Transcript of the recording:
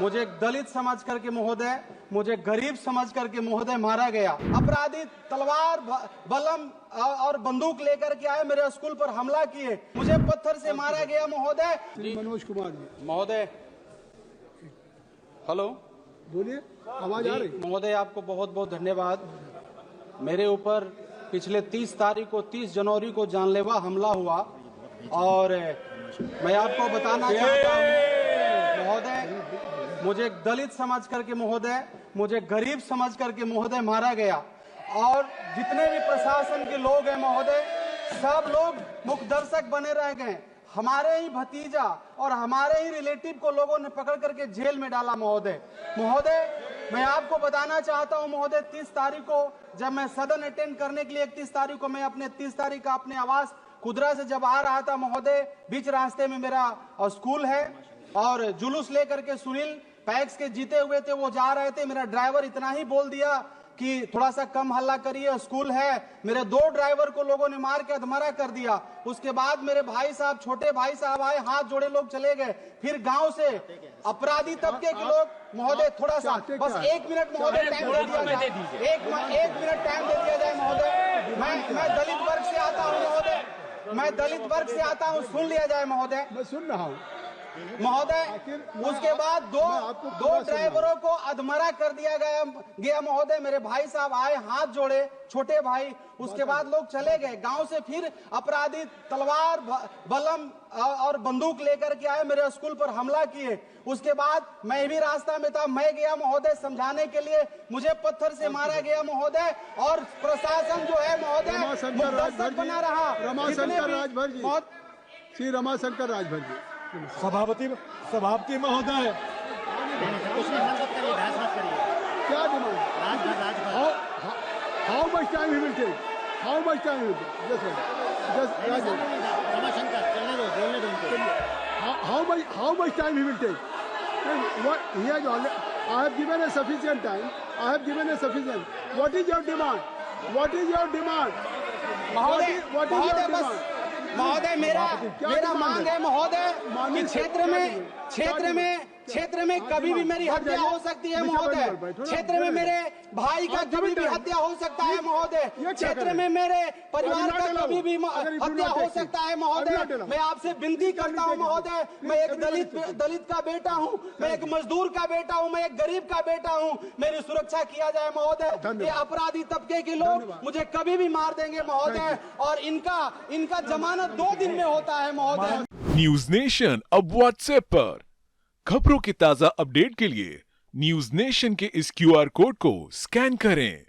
मुझे दलित समझ करके महोदय, मुझे गरीब समझ करके महोदय मारा गया। अपराधी तलवार बलम और बंदूक लेकर के आए, मेरे स्कूल पर हमला किए, मुझे पत्थर से मारा गया महोदय। मनोज कुमार जी महोदय, हेलो, बोलिए, आवाज आ रही? महोदय आपको बहुत बहुत धन्यवाद। मेरे ऊपर पिछले 30 तारीख को 30 जनवरी को जानलेवा हमला हुआ और मैं आपको बताना चाहता हूँ महोदय, मुझे दलित समझ करके महोदय, मुझे गरीब समझ करके महोदय मारा गया और जितने भी प्रशासन के लोग हैं महोदय, सब लोग मुख्य दर्शक बने रह गए। हमारे ही भतीजा और हमारे ही रिलेटिव को लोगों ने पकड़ करके जेल में डाला महोदय। मैं आपको बताना चाहता हूं महोदय, 30 तारीख को जब मैं सदन अटेंड करने के लिए 31 तारीख को मैं अपने 30 तारीख का अपने आवास कुदरा से जब आ रहा था महोदय, बीच रास्ते में मेरा स्कूल है और जुलूस लेकर के सुनील पैक्स के जीते हुए थे, वो जा रहे थे। मेरा ड्राइवर इतना ही बोल दिया कि थोड़ा सा कम हल्ला करिए, स्कूल है। मेरे 2 ड्राइवर को लोगों ने मार के अधमरा कर दिया। उसके बाद मेरे भाई साहब, छोटे भाई साहब आए, हाथ जोड़े लोग चले गए। फिर गांव से अपराधी तबके के लोग महोदय, थोड़ा सा बस 1 मिनट महोदय टाइम दे दिया जाए, 1 मिनट टाइम दे दिया जाए महोदय। मैं दलित वर्ग से आता हूँ महोदय, मैं दलित वर्ग से आता हूँ, सुन लिया जाए महोदय। मैं सुन रहा हूँ महोदय। उसके बाद दो ड्राइवरों को अधमरा कर दिया गया महोदय। मेरे भाई साहब आए, हाथ जोड़े, छोटे भाई। उसके बाद लोग चले गए। गांव से फिर अपराधी तलवार बलम और बंदूक लेकर के आए, मेरे स्कूल पर हमला किए। उसके बाद मैं भी रास्ता में था, मैं गया महोदय समझाने के लिए, मुझे पत्थर से मारा गया महोदय। और प्रशासन जो है महोदय मुद्दत बना रहा। रमाशंकर राजभर जी, श्री रमाशंकर राजभर जी, सभापति महोदय, क्या demand? How much time he will take? How much time will take? Just Ramashankar चलने दो, बोलने दो उनको। how much time he will take? And what he has already, I have given a sufficient time. I have given a sufficient. What is your demand? What is your demand? What is your demand? महोदय, मेरा मांग है महोदय कि क्षेत्र में कभी भी मेरी हत्या हो सकती है महोदय। क्षेत्र में मेरे भाई का कभी भी हत्या हो सकता है महोदय। क्षेत्र में मेरे परिवार का कभी भी हत्या हो सकता है महोदय। मैं आपसे विनती करता हूं महोदय, मैं एक दलित का बेटा हूं, मैं एक मजदूर का बेटा हूं, मैं एक गरीब का बेटा हूं। मेरी सुरक्षा किया जाए महोदय। ये अपराधी तबके के लोग मुझे कभी भी मार देंगे महोदय और इनका जमानत 2 दिन में होता है महोदय। न्यूज नेशन अब व्हाट्सएप पर खबरों के ताजा अपडेट के लिए न्यूज नेशन के इस QR कोड को स्कैन करें।